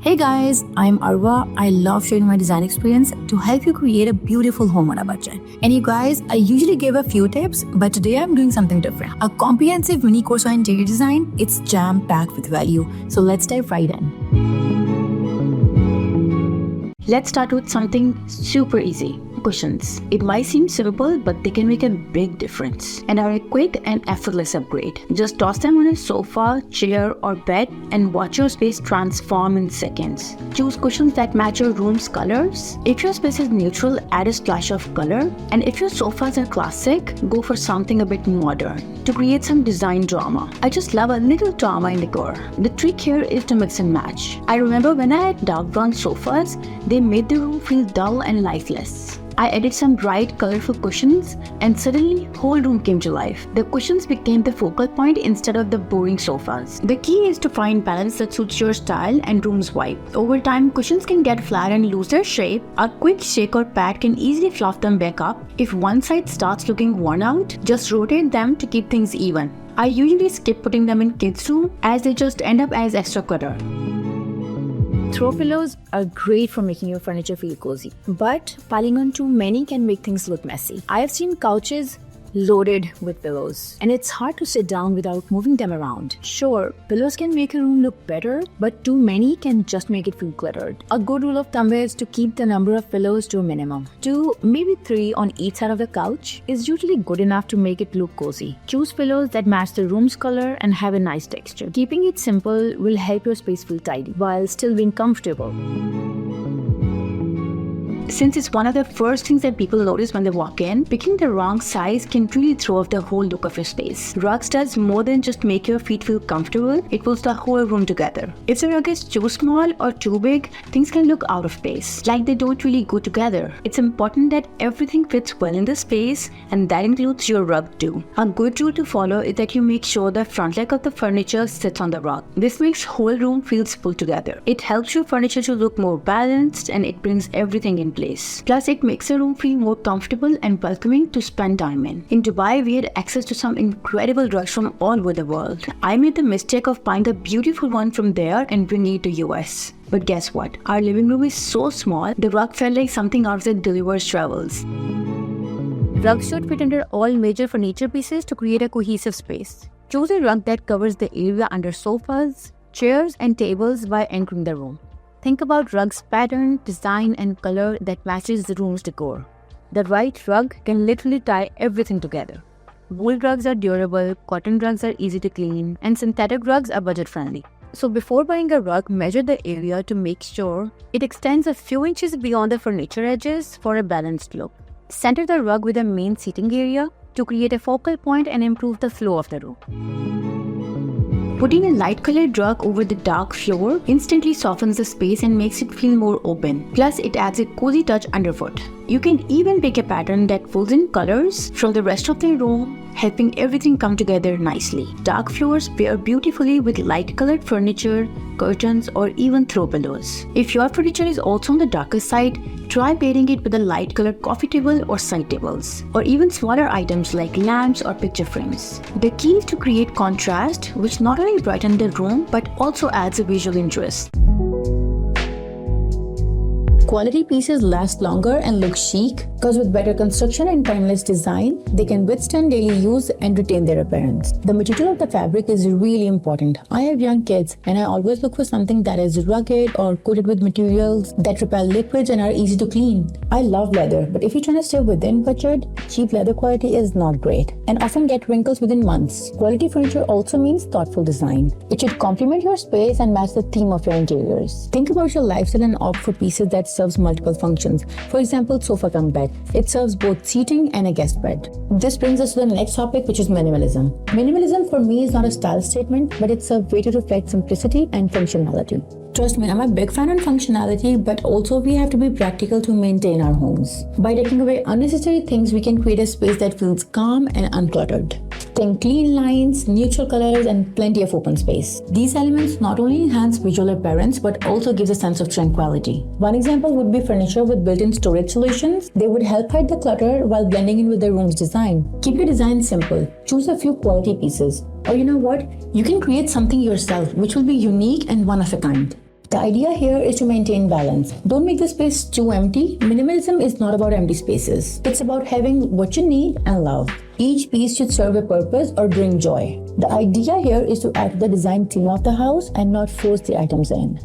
Hey guys, I'm Arwa. I love sharing my design experience to help you create a beautiful home on a budget. And you guys, I usually give a few tips, but today I'm doing something different. A comprehensive mini course on interior design. It's jam-packed with value. So let's dive right in. Let's start with something super easy. Cushions. It might seem simple, but they can make a big difference and are a quick and effortless upgrade. Just toss them on a sofa, chair, or bed and watch your space transform in seconds. Choose cushions that match your room's colors. If your space is neutral, add a splash of color. And if your sofas are classic, go for something a bit modern to create some design drama. I just love a little drama in decor. The trick here is to mix and match. I remember when I had dark brown sofas, they made the room feel dull and lifeless. I added some bright, colorful cushions and suddenly whole room came to life. The cushions became the focal point instead of the boring sofas. The key is to find balance that suits your style and room's vibe. Over time, cushions can get flat and lose their shape. A quick shake or pat can easily fluff them back up. If one side starts looking worn out, just rotate them to keep things even. I usually skip putting them in kids' room as they just end up as extra clutter. Throw pillows are great for making your furniture feel cozy, but piling on too many can make things look messy. I have seen couches loaded with pillows, and it's hard to sit down without moving them around. Sure, pillows can make a room look better, but too many can just make it feel cluttered. A good rule of thumb is to keep the number of pillows to a minimum. 2, maybe 3 on each side of the couch is usually good enough to make it look cozy. Choose pillows that match the room's color and have a nice texture. Keeping it simple will help your space feel tidy while still being comfortable. Since it's one of the first things that people notice when they walk in, picking the wrong size can really throw off the whole look of your space. Rugs does more than just make your feet feel comfortable, it pulls the whole room together. If the rug is too small or too big, things can look out of place, like they don't really go together. It's important that everything fits well in the space, and that includes your rug too. A good rule to follow is that you make sure the front leg of the furniture sits on the rug. This makes whole room feels pulled together. It helps your furniture to look more balanced and it brings everything in place. Plus, it makes a room feel more comfortable and welcoming to spend time in. In Dubai, we had access to some incredible rugs from all over the world. I made the mistake of buying a beautiful one from there and bringing it to US. But guess what? Our living room is so small, the rug felt like something out of the Gulliver's Travels. Rugs should fit under all major furniture pieces to create a cohesive space. Choose a rug that covers the area under sofas, chairs, and tables by anchoring the room. Think about rug's pattern, design, and color that matches the room's decor. The right rug can literally tie everything together. Wool rugs are durable, cotton rugs are easy to clean, and synthetic rugs are budget-friendly. So before buying a rug, measure the area to make sure it extends a few inches beyond the furniture edges for a balanced look. Center the rug with a main seating area to create a focal point and improve the flow of the room. Putting a light-colored rug over the dark floor instantly softens the space and makes it feel more open. Plus, it adds a cozy touch underfoot. You can even pick a pattern that pulls in colors from the rest of the room, helping everything come together nicely. Dark floors pair beautifully with light-colored furniture, curtains, or even throw pillows. If your furniture is also on the darker side, try pairing it with a light-colored coffee table or side tables, or even smaller items like lamps or picture frames. The key is to create contrast, which not only brightens the room but also adds a visual interest. Quality pieces last longer and look chic because with better construction and timeless design, they can withstand daily use and retain their appearance. The material of the fabric is really important. I have young kids and I always look for something that is rugged or coated with materials that repel liquids and are easy to clean. I love leather, but if you're trying to stay within budget, cheap leather quality is not great and often get wrinkles within months. Quality furniture also means thoughtful design. It should complement your space and match the theme of your interiors. Think about your lifestyle and opt for pieces that serves multiple functions. For example, sofa cum bed. It serves both seating and a guest bed. This brings us to the next topic, which is minimalism. Minimalism for me is not a style statement, but it's a way to reflect simplicity and functionality. Trust me, I'm a big fan of functionality, but also we have to be practical to maintain our homes. By taking away unnecessary things, we can create a space that feels calm and uncluttered. Think clean lines, neutral colors, and plenty of open space. These elements not only enhance visual appearance, but also gives a sense of tranquility. One example would be furniture with built-in storage solutions. They would help hide the clutter while blending in with the room's design. Keep your design simple. Choose a few quality pieces. Or you know what? You can create something yourself, which will be unique and one of a kind. The idea here is to maintain balance. Don't make the space too empty. Minimalism is not about empty spaces. It's about having what you need and love. Each piece should serve a purpose or bring joy. The idea here is to add to the design theme of the house and not force the items in.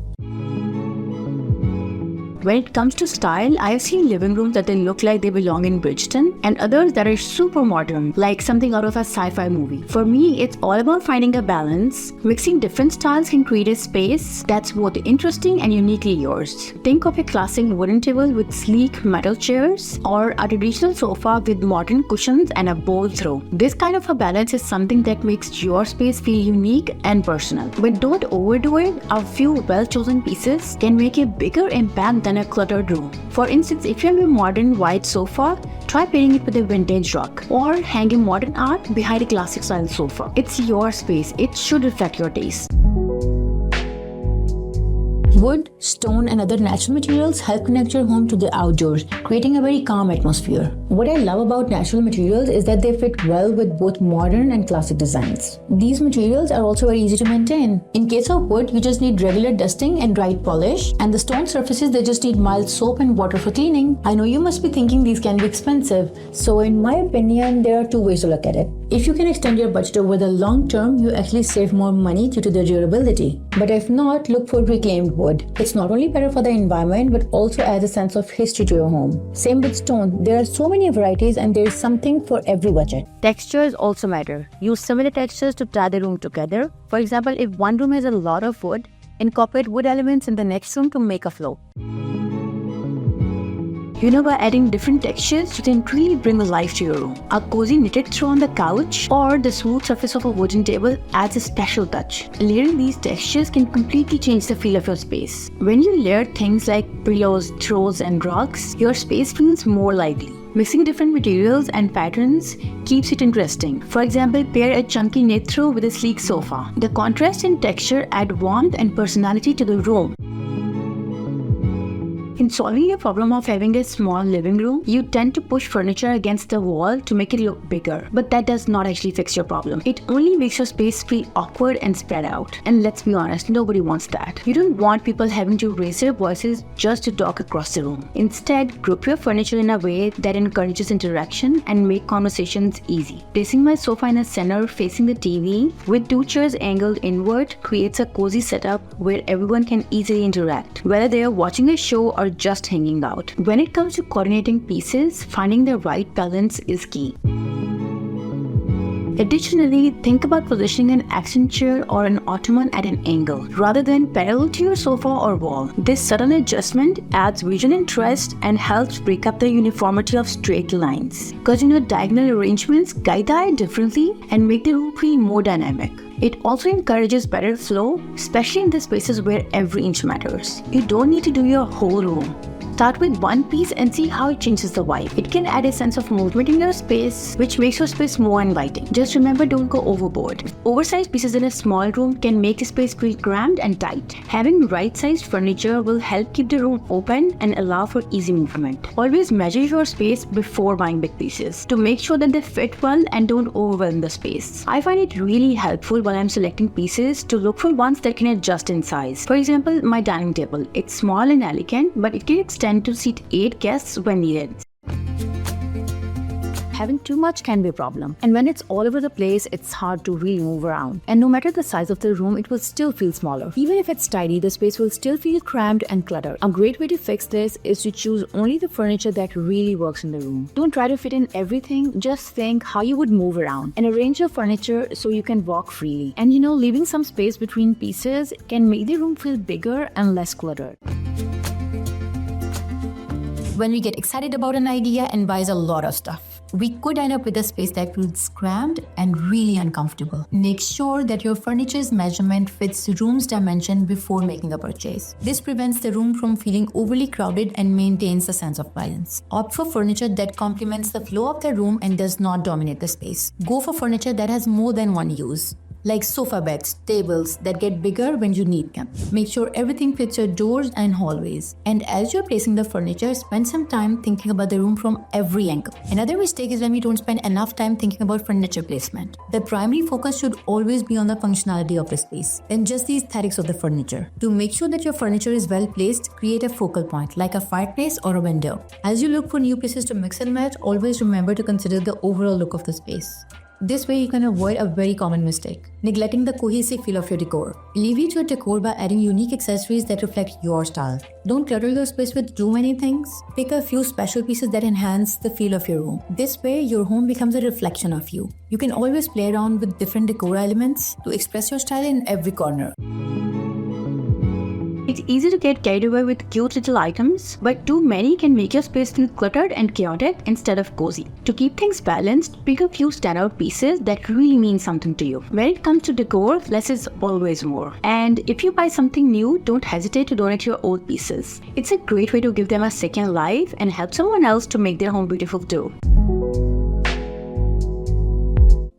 When it comes to style, I have seen living rooms that they look like they belong in Bridgeton and others that are super modern, like something out of a sci-fi movie. For me, it's all about finding a balance. Mixing different styles can create a space that's both interesting and uniquely yours. Think of a classic wooden table with sleek metal chairs or a traditional sofa with modern cushions and a bold throw. This kind of a balance is something that makes your space feel unique and personal. But don't overdo it. A few well-chosen pieces can make a bigger impact than a cluttered room. For instance, if you have a modern white sofa, try pairing it with a vintage rug or hanging modern art behind a classic style sofa. It's your space. It should reflect your taste. Wood, stone, and other natural materials help connect your home to the outdoors, creating a very calm atmosphere. What I love about natural materials is that they fit well with both modern and classic designs. These materials are also very easy to maintain. In case of wood, you just need regular dusting and right polish, and the stone surfaces, they just need mild soap and water for cleaning. I know you must be thinking these can be expensive, so in my opinion, there are two ways to look at it. If you can extend your budget over the long term, you actually save more money due to their durability. But if not, look for reclaimed wood. It's not only better for the environment, but also adds a sense of history to your home. Same with stone. There are so many varieties and there is something for every budget. Textures also matter. Use similar textures to tie the room together. For example, if one room has a lot of wood, incorporate wood elements in the next room to make a flow. By adding different textures, you can really bring life to your room. A cozy knitted throw on the couch or the smooth surface of a wooden table adds a special touch. Layering these textures can completely change the feel of your space. When you layer things like pillows, throws, and rugs, your space feels more lively. Mixing different materials and patterns keeps it interesting. For example, pair a chunky knit throw with a sleek sofa. The contrast in texture add warmth and personality to the room. In solving your problem of having a small living room, you tend to push furniture against the wall to make it look bigger. But that does not actually fix your problem. It only makes your space feel awkward and spread out. And let's be honest, nobody wants that. You don't want people having to raise their voices just to talk across the room. Instead, group your furniture in a way that encourages interaction and make conversations easy. Placing my sofa in a center facing the TV with two chairs angled inward creates a cozy setup where everyone can easily interact, whether they are watching a show or just hanging out. When it comes to coordinating pieces, finding the right balance is key. Additionally, think about positioning an accent chair or an ottoman at an angle, rather than parallel to your sofa or wall. This subtle adjustment adds visual interest and helps break up the uniformity of straight lines. Because diagonal arrangements guide the eye differently and make the room feel more dynamic. It also encourages better flow, especially in the spaces where every inch matters. You don't need to do your whole room. Start with one piece and see how it changes the vibe. It can add a sense of movement in your space, which makes your space more inviting. Just remember, don't go overboard. Oversized pieces in a small room can make the space feel cramped and tight. Having right-sized furniture will help keep the room open and allow for easy movement. Always measure your space before buying big pieces to make sure that they fit well and don't overwhelm the space. I find it really helpful while I'm selecting pieces to look for ones that can adjust in size. For example, my dining table. It's small and elegant, but it can extend to seat 8 guests when needed. Having too much can be a problem, and when it's all over the place, it's hard to really move around. And no matter the size of the room, it will still feel smaller. Even if it's tidy, the space will still feel cramped and cluttered. A great way to fix this is to choose only the furniture that really works in the room. Don't try to fit in everything, just think how you would move around and arrange your furniture so you can walk freely. And leaving some space between pieces can make the room feel bigger and less cluttered. When we get excited about an idea and buys a lot of stuff, we could end up with a space that feels cramped and really uncomfortable. Make sure that your furniture's measurement fits the room's dimension before making a purchase. This prevents the room from feeling overly crowded and maintains a sense of balance. Opt for furniture that complements the flow of the room and does not dominate the space. Go for furniture that has more than one use. like sofa beds, tables that get bigger when you need them. Make sure everything fits your doors and hallways. And as you're placing the furniture, spend some time thinking about the room from every angle. Another mistake is when we don't spend enough time thinking about furniture placement. The primary focus should always be on the functionality of the space and just the aesthetics of the furniture. To make sure that your furniture is well placed, create a focal point like a fireplace or a window. As you look for new places to mix and match, always remember to consider the overall look of the space. This way you can avoid a very common mistake, neglecting the cohesive feel of your decor. Elevate your decor by adding unique accessories that reflect your style. Don't clutter your space with too many things. Pick a few special pieces that enhance the feel of your room. This way your home becomes a reflection of you. You can always play around with different decor elements to express your style in every corner. It's easy to get carried away with cute little items, but too many can make your space feel cluttered and chaotic instead of cozy. To keep things balanced, pick a few standout pieces that really mean something to you. When it comes to decor, less is always more. And if you buy something new, don't hesitate to donate your old pieces. It's a great way to give them a second life and help someone else to make their home beautiful too.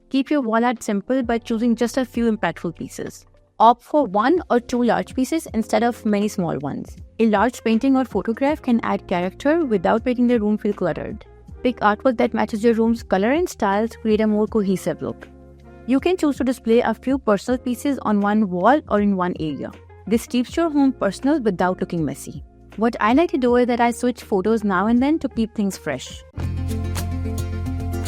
Keep your wall art simple by choosing just a few impactful pieces. Opt for 1 or 2 large pieces instead of many small ones. A large painting or photograph can add character without making the room feel cluttered. Pick artwork that matches your room's color and style to create a more cohesive look. You can choose to display a few personal pieces on one wall or in one area. This keeps your home personal without looking messy. What I like to do is that I switch photos now and then to keep things fresh.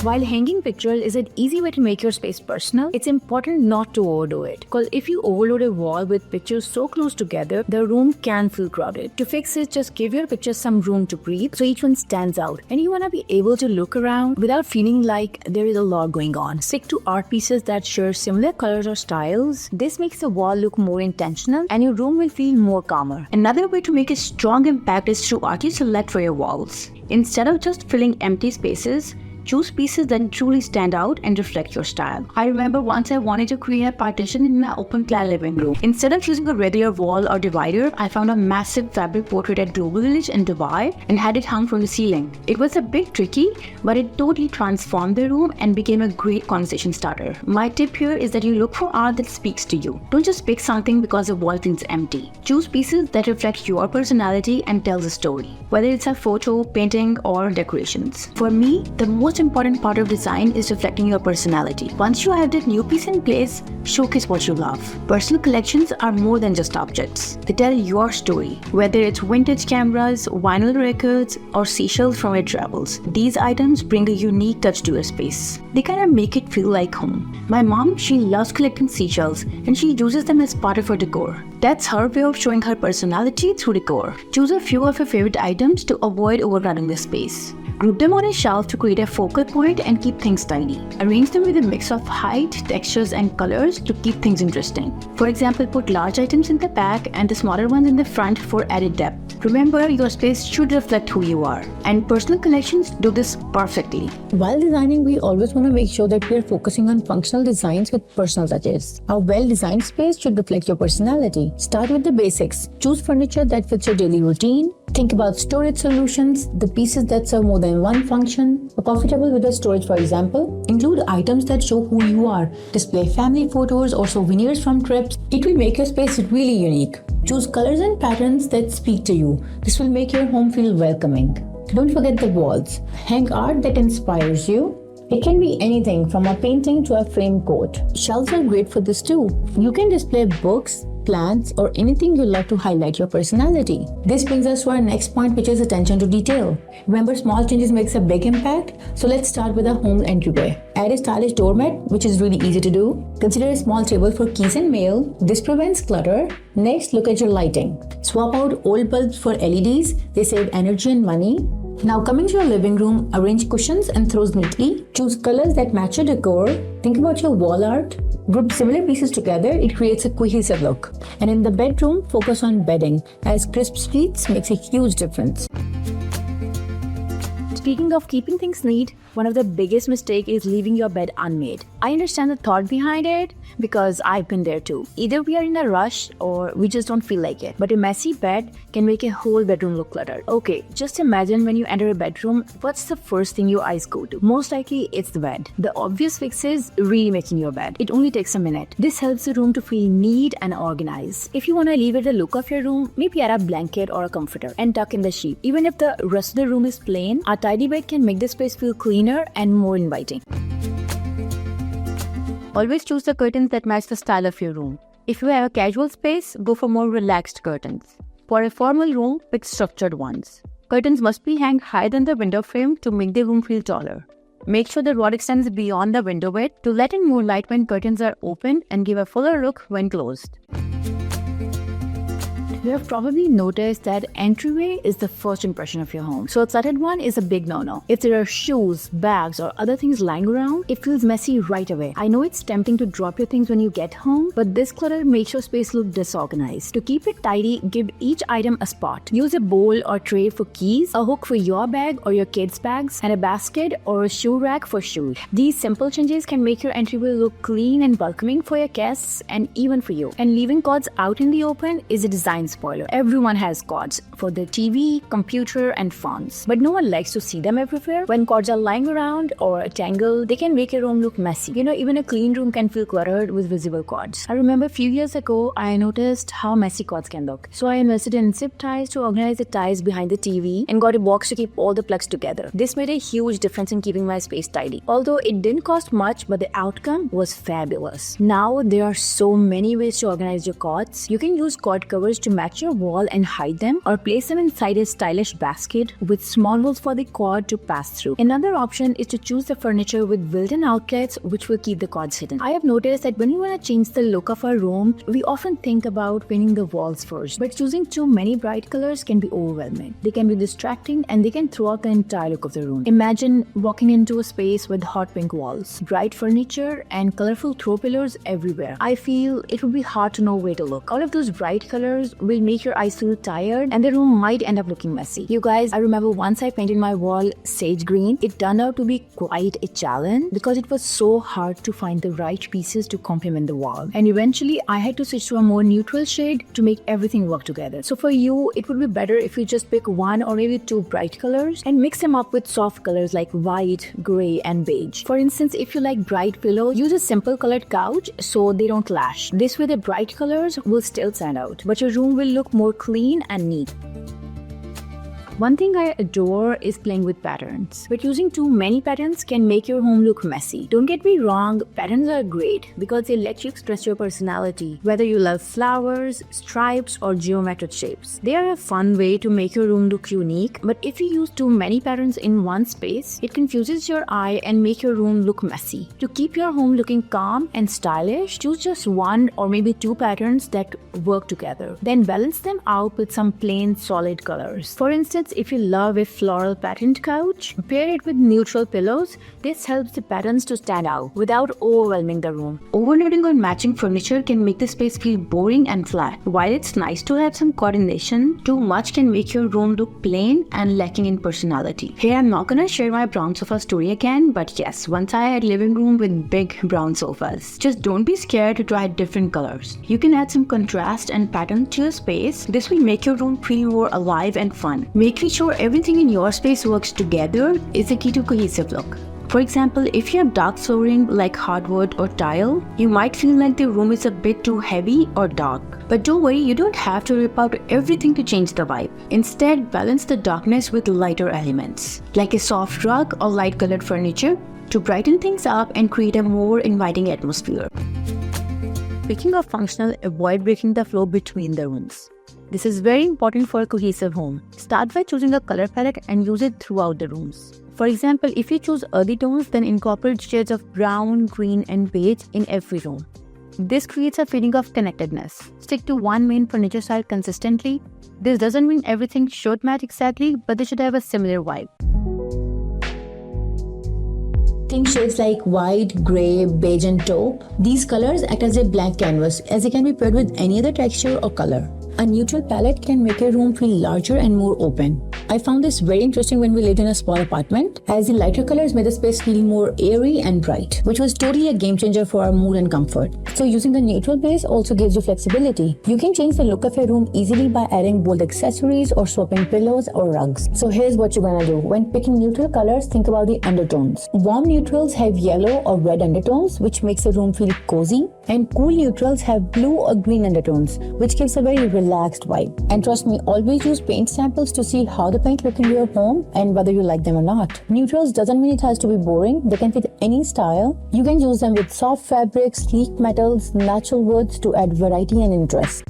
While hanging pictures is an easy way to make your space personal, it's important not to overdo it. Because if you overload a wall with pictures so close together, the room can feel crowded. To fix it, just give your pictures some room to breathe so each one stands out. And you want to be able to look around without feeling like there is a lot going on. Stick to art pieces that share similar colors or styles. This makes the wall look more intentional and your room will feel more calmer. Another way to make a strong impact is through art you select for your walls. Instead of just filling empty spaces, choose pieces that truly stand out and reflect your style. I remember once I wanted to create a partition in my open-plan living room. Instead of using a regular wall or divider, I found a massive fabric portrait at Global Village in Dubai and had it hung from the ceiling. It was a bit tricky, but it totally transformed the room and became a great conversation starter. My tip here is that you look for art that speaks to you. Don't just pick something because the wall feels empty. Choose pieces that reflect your personality and tells a story, whether it's a photo, painting, or decorations. For me, the most important part of design is reflecting your personality. Once you have that new piece in place, showcase what you love. Personal collections are more than just objects. They tell your story, whether it's vintage cameras, vinyl records, or seashells from your travels. These items bring a unique touch to your space. They kind of make it feel like home. My mom, she loves collecting seashells and she uses them as part of her decor. That's her way of showing her personality through decor. Choose a few of your favorite items to avoid overcrowding the space. Group them on a shelf to create a focal point and keep things tidy. Arrange them with a mix of height, textures, and colors to keep things interesting. For example, put large items in the back and the smaller ones in the front for added depth. Remember, your space should reflect who you are, and personal collections do this perfectly. While designing, we always want to make sure that we are focusing on functional designs with personal touches. A well-designed space should reflect your personality. Start with the basics. Choose furniture that fits your daily routine. Think about storage solutions, the pieces that serve more than one function. A coffee table with a storage, for example. Include items that show who you are. Display family photos or souvenirs from trips. It will make your space really unique. Choose colors and patterns that speak to you. This will make your home feel welcoming. Don't forget the walls. Hang art that inspires you. It can be anything from a painting to a framed coat. Shelves are great for this too. You can display books, plants, or anything you love to highlight your personality. This brings us to our next point, which is attention to detail. Remember, small changes makes a big impact. So let's start with a home entryway. Add a stylish doormat, which is really easy to do. Consider a small table for keys and mail. This prevents clutter. Next, look at your lighting. Swap out old bulbs for LEDs. They save energy and money. Now coming to your living room, arrange cushions and throws neatly. Choose colors that match your decor. Think about your wall art. Group similar pieces together, it creates a cohesive look. And in the bedroom, focus on bedding, as crisp sheets makes a huge difference. Speaking of keeping things neat, One of the biggest mistakes is leaving your bed unmade. I understand the thought behind it because I've been there too. Either we are in a rush or we just don't feel like it. But a messy bed can make a whole bedroom look cluttered. Okay, just imagine when you enter a bedroom, what's the first thing your eyes go to? Most likely it's the bed. The obvious fix is remaking your bed. It only takes a minute. This helps the room to feel neat and organized. If you want to leave it the look of your room, maybe add a blanket or a comforter and tuck in the sheet. Even if the rest of the room is plain, a tidy bed can make the space feel cleaner and more inviting. Always choose the curtains that match the style of your room. If you have a casual space, go for more relaxed curtains. For a formal room, pick structured ones. Curtains must be hung higher than the window frame to make the room feel taller. Make sure the rod extends beyond the window width to let in more light when curtains are open and give a fuller look when closed. You have probably noticed that entryway is the first impression of your home. So a cluttered one is a big no-no. If there are shoes, bags, or other things lying around, it feels messy right away. I know it's tempting to drop your things when you get home, but this clutter makes your space look disorganized. To keep it tidy, give each item a spot. Use a bowl or tray for keys, a hook for your bag or your kids' bags, and a basket or a shoe rack for shoes. These simple changes can make your entryway look clean and welcoming for your guests and even for you. And leaving cords out in the open is a design spoiler. Everyone has cords for their TV, computer, and phones, but no one likes to see them everywhere. When cords are lying around or tangled, they can make a room look messy. Even a clean room can feel cluttered with visible cords. I remember a few years ago, I noticed how messy cords can look. So I invested in zip ties to organize the ties behind the TV and got a box to keep all the plugs together. This made a huge difference in keeping my space tidy. Although it didn't cost much, but the outcome was fabulous. Now there are so many ways to organize your cords. You can use cord covers to match your wall and hide them, or place them inside a stylish basket with small holes for the cord to pass through. Another option is to choose the furniture with built-in outlets, which will keep the cords hidden. I have noticed that when we want to change the look of our room, we often think about painting the walls first, but choosing too many bright colors can be overwhelming. They can be distracting and they can throw out the entire look of the room. Imagine walking into a space with hot pink walls, bright furniture, and colorful throw pillows everywhere. I feel it would be hard to know where to look. All of those bright colors will make your eyes feel tired and the room might end up looking messy. You guys, I remember once I painted my wall sage green. It turned out to be quite a challenge because it was so hard to find the right pieces to complement the wall. And eventually I had to switch to a more neutral shade to make everything work together. So for you, it would be better if you just pick one or maybe two bright colors and mix them up with soft colors like white, gray, and beige. For instance, if you like bright pillows, use a simple colored couch so they don't clash. This way the bright colors will still stand out, but your room will look more clean and neat. One thing I adore is playing with patterns, but using too many patterns can make your home look messy. Don't get me wrong, patterns are great because they let you express your personality, whether you love flowers, stripes, or geometric shapes. They are a fun way to make your room look unique, but if you use too many patterns in one space, it confuses your eye and make your room look messy. To keep your home looking calm and stylish, choose just one or maybe two patterns that work together. Then balance them out with some plain solid colors. For instance, if you love a floral patterned couch, pair it with neutral pillows. This helps the patterns to stand out without overwhelming the room. Overloading on matching furniture can make the space feel boring and flat. While it's nice to have some coordination, too much can make your room look plain and lacking in personality. Here, I'm not gonna share my brown sofa story again, but yes, once I had a living room with big brown sofas. Just don't be scared to try different colors. You can add some contrast and pattern to your space. This will make your room feel more alive and fun. Making sure everything in your space works together is the key to cohesive look. For example, if you have dark flooring like hardwood or tile, you might feel like the room is a bit too heavy or dark. But don't worry, you don't have to rip out everything to change the vibe. Instead, balance the darkness with lighter elements, like a soft rug or light colored furniture, to brighten things up and create a more inviting atmosphere. Speaking of functional, avoid breaking the flow between the rooms. This is very important for a cohesive home. Start by choosing a color palette and use it throughout the rooms. For example, if you choose earthy tones, then incorporate shades of brown, green, and beige in every room. This creates a feeling of connectedness. Stick to one main furniture style consistently. This doesn't mean everything should match exactly, but they should have a similar vibe. Think shades like white, grey, beige, and taupe. These colors act as a blank canvas, as they can be paired with any other texture or color. A neutral palette can make your room feel larger and more open. I found this very interesting when we lived in a small apartment, as the lighter colors made the space feel more airy and bright, which was totally a game changer for our mood and comfort. So using the neutral base also gives you flexibility. You can change the look of your room easily by adding bold accessories or swapping pillows or rugs. So here's what you're gonna do. When picking neutral colors, think about the undertones. Warm neutrals have yellow or red undertones, which makes the room feel cozy, and cool neutrals have blue or green undertones, which gives a very relaxed vibe. And trust me, always use paint samples to see how the paint look in your home and whether you like them or not. Neutrals doesn't mean it has to be boring. They can fit any style. You can use them with soft fabrics, sleek metals, natural woods to add variety and interest.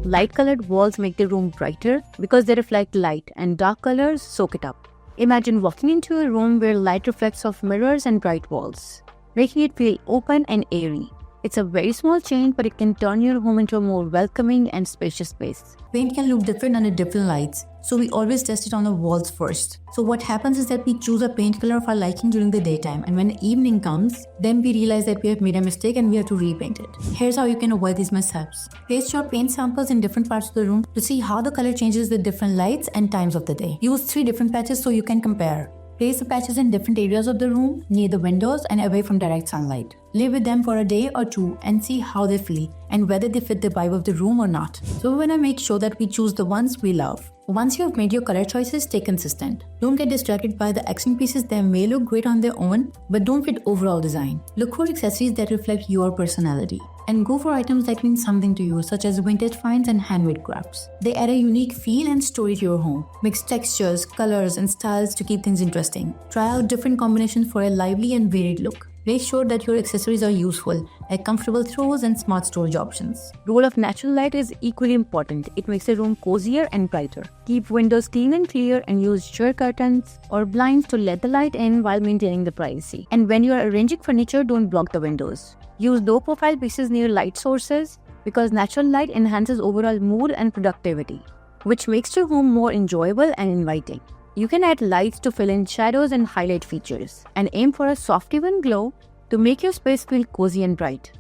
Light-colored walls make the room brighter because they reflect light, and dark colors soak it up. Imagine walking into a room where light reflects off mirrors and bright walls, making it feel open and airy. It's a very small change, but it can turn your home into a more welcoming and spacious space. Paint can look different under different lights, so we always test it on the walls first. So what happens is that we choose a paint color of our liking during the daytime, and when evening comes, then we realize that we have made a mistake and we have to repaint it. Here's how you can avoid these mishaps. Place your paint samples in different parts of the room to see how the color changes with different lights and times of the day. Use 3 different patches so you can compare. Place the patches in different areas of the room, near the windows and away from direct sunlight. Live with them for a day or 2 and see how they feel and whether they fit the vibe of the room or not. So we want to make sure that we choose the ones we love. Once you have made your color choices, stay consistent. Don't get distracted by the accent pieces that may look great on their own, but don't fit overall design. Look for accessories that reflect your personality. And go for items that mean something to you, such as vintage finds and handmade crafts. They add a unique feel and story to your home. Mix textures, colors, and styles to keep things interesting. Try out different combinations for a lively and varied look. Make sure that your accessories are useful, like comfortable throws and smart storage options. Role of natural light is equally important. It makes the room cozier and brighter. Keep windows clean and clear and use sheer curtains or blinds to let the light in while maintaining the privacy. And when you are arranging furniture, don't block the windows. Use low-profile pieces near light sources because natural light enhances overall mood and productivity, which makes your home more enjoyable and inviting. You can add lights to fill in shadows and highlight features, and aim for a soft even glow to make your space feel cozy and bright.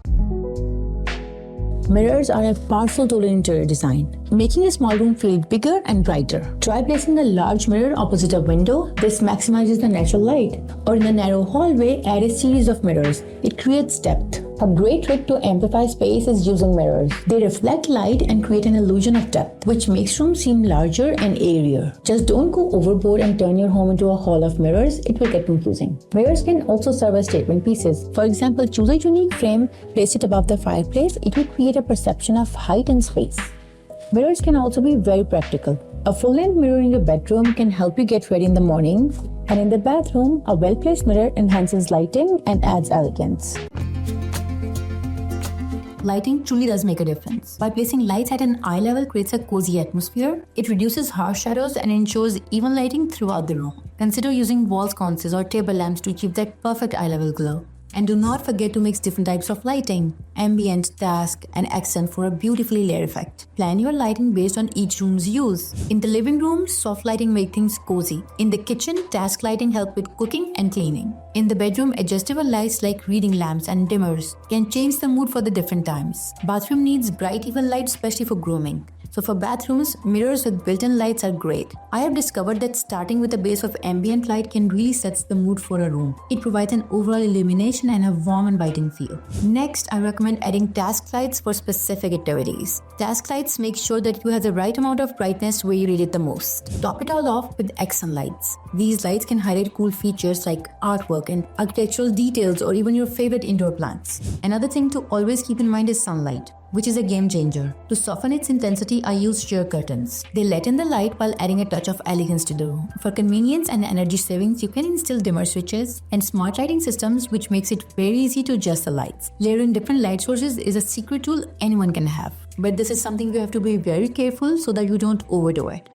Mirrors are a powerful tool in interior design, making a small room feel bigger and brighter. Try placing a large mirror opposite a window. This maximizes the natural light. Or in a narrow hallway, add a series of mirrors. It creates depth. A great trick to amplify space is using mirrors. They reflect light and create an illusion of depth, which makes rooms seem larger and airier. Just don't go overboard and turn your home into a hall of mirrors. It will get confusing. Mirrors can also serve as statement pieces. For example, choose a unique frame, place it above the fireplace. It will create a perception of height and space. Mirrors can also be very practical. A full-length mirror in your bedroom can help you get ready in the morning, and in the bathroom, a well-placed mirror enhances lighting and adds elegance. Lighting truly does make a difference. By placing lights at an eye level creates a cozy atmosphere. It reduces harsh shadows and ensures even lighting throughout the room. Consider using wall sconces or table lamps to achieve that perfect eye level glow. And do not forget to mix different types of lighting, ambient, task, and accent for a beautifully layered effect. Plan your lighting based on each room's use. In the living room, soft lighting makes things cozy. In the kitchen, task lighting helps with cooking and cleaning. In the bedroom, adjustable lights like reading lamps and dimmers can change the mood for the different times. Bathroom needs bright even light, especially for grooming. So for bathrooms, mirrors with built-in lights are great. I have discovered that starting with a base of ambient light can really set the mood for a room. It provides an overall illumination and a warm, inviting feel. Next, I recommend adding task lights for specific activities. Task lights make sure that you have the right amount of brightness where you need it the most. Top it all off with accent lights. These lights can highlight cool features like artwork and architectural details or even your favorite indoor plants. Another thing to always keep in mind is sunlight, which is a game changer. To soften its intensity, I use sheer curtains. They let in the light while adding a touch of elegance to the room. For convenience and energy savings, you can install dimmer switches and smart lighting systems, which makes it very easy to adjust the lights. Layering different light sources is a secret tool anyone can have. But this is something you have to be very careful so that you don't overdo it.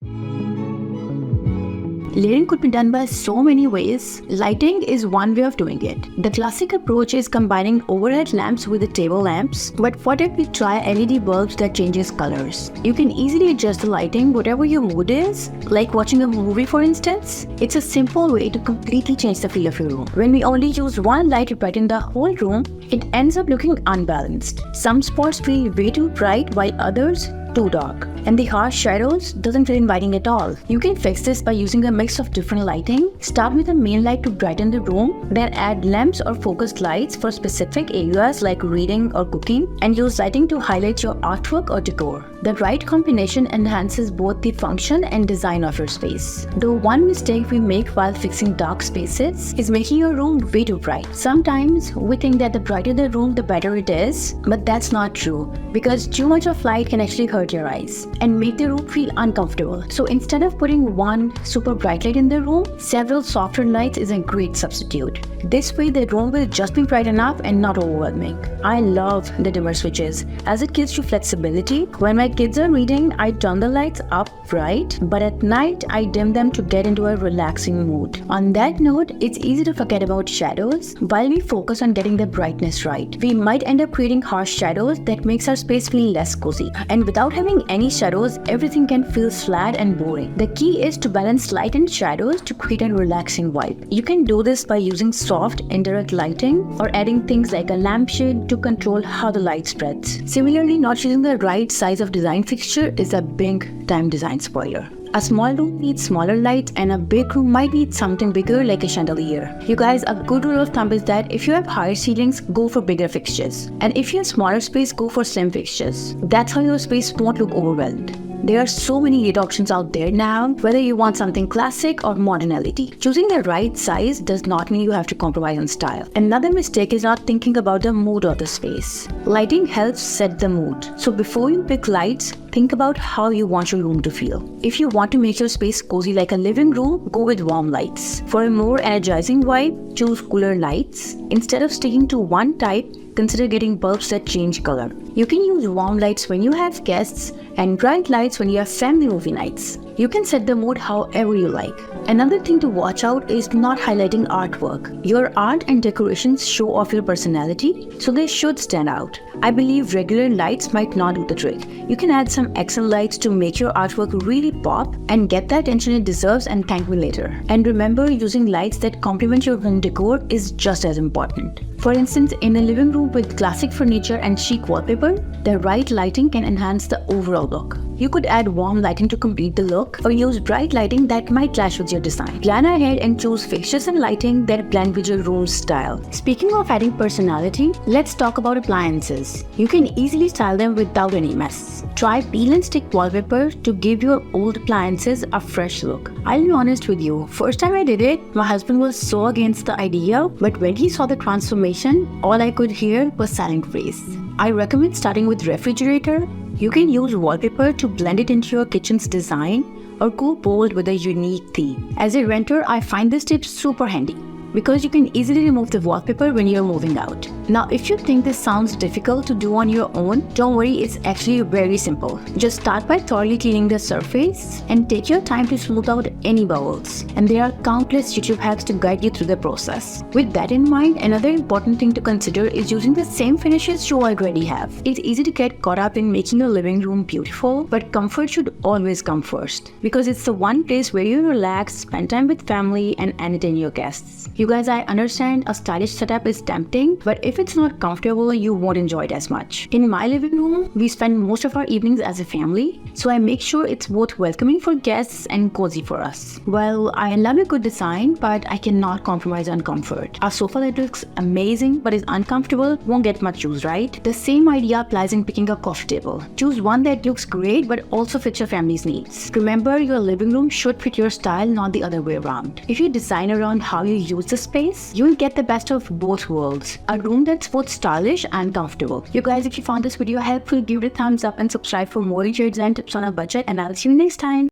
Layering could be done by so many ways. Lighting is one way of doing it. The classic approach is combining overhead lamps with the table lamps. But what if we try LED bulbs that changes colors? You can easily adjust the lighting whatever your mood is, like watching a movie for instance. It's a simple way to completely change the feel of your room. When we only use one light to brighten the whole room, it ends up looking unbalanced. Some spots feel way too bright while others too dark. And the harsh shadows doesn't feel inviting at all. You can fix this by using a mix of different lighting. Start with a main light to brighten the room, then add lamps or focused lights for specific areas like reading or cooking, and use lighting to highlight your artwork or decor. The right combination enhances both the function and design of your space. The one mistake we make while fixing dark spaces is making your room way too bright. Sometimes we think that the brighter the room, the better it is, but that's not true, because too much of light can actually hurt your eyes and make the room feel uncomfortable. So instead of putting one super bright light in the room, several softer lights is a great substitute. This way the room will just be bright enough and not overwhelming. I love the dimmer switches as it gives you flexibility. When my kids are reading, I turn the lights up bright, but at night I dim them to get into a relaxing mood. On that note, it's easy to forget about shadows while we focus on getting the brightness right. We might end up creating harsh shadows that makes our space feel less cozy. And without having any shadows, everything can feel flat and boring. The key is to balance light and shadows to create a relaxing vibe. You can do this by using soft, indirect lighting or adding things like a lampshade to control how the light spreads. Similarly, not choosing the right size of design fixture is a big time design spoiler. A small room needs smaller lights and a big room might need something bigger like a chandelier. You guys, a good rule of thumb is that if you have higher ceilings, go for bigger fixtures. And if you have smaller space, go for slim fixtures. That's how your space won't look overwhelmed. There are so many great options out there now, whether you want something classic or modern LED. Choosing the right size does not mean you have to compromise on style. Another mistake is not thinking about the mood of the space. Lighting helps set the mood. So before you pick lights, think about how you want your room to feel. If you want to make your space cozy like a living room, go with warm lights. For a more energizing vibe, choose cooler lights. Instead of sticking to one type, consider getting bulbs that change color. You can use warm lights when you have guests and bright lights when you have family movie nights. You can set the mood however you like. Another thing to watch out is not highlighting artwork. Your art and decorations show off your personality, so they should stand out. I believe regular lights might not do the trick. You can add some accent lights to make your artwork really pop and get the attention it deserves and thank me later. And remember, using lights that complement your home decor is just as important. For instance, in a living room with classic furniture and chic wallpaper, the right lighting can enhance the overall look. You could add warm lighting to complete the look or use bright lighting that might clash with your design. Plan ahead and choose fixtures and lighting that blend with your room's style. Speaking of adding personality, let's talk about appliances. You can easily style them without any mess. Try peel and stick wallpaper to give your old appliances a fresh look. I'll be honest with you, first time I did it, my husband was so against the idea, but when he saw the transformation, all I could hear was silent praise. I recommend starting with refrigerator. You can use wallpaper to blend it into your kitchen's design or go bold with a unique theme. As a renter, I find this tip super handy because you can easily remove the wallpaper when you're moving out. Now, if you think this sounds difficult to do on your own, don't worry, it's actually very simple. Just start by thoroughly cleaning the surface and take your time to smooth out any bubbles. And there are countless YouTube hacks to guide you through the process. With that in mind, another important thing to consider is using the same finishes you already have. It's easy to get caught up in making your living room beautiful, but comfort should always come first because it's the one place where you relax, spend time with family, and entertain your guests. You guys, I understand a stylish setup is tempting, but if it's not comfortable, you won't enjoy it as much. In my living room, we spend most of our evenings as a family, so I make sure it's both welcoming for guests and cozy for us. Well, I love a good design, but I cannot compromise on comfort. A sofa that looks amazing but is uncomfortable won't get much use, right? The same idea applies in picking a coffee table. Choose one that looks great but also fits your family's needs. Remember, your living room should fit your style, not the other way around. If you design around how you use the space, you'll get the best of both worlds. A room that's both stylish and comfortable. You guys, if you found this video helpful, give it a thumbs up and subscribe for more interior design tips on a budget, and I'll see you next time.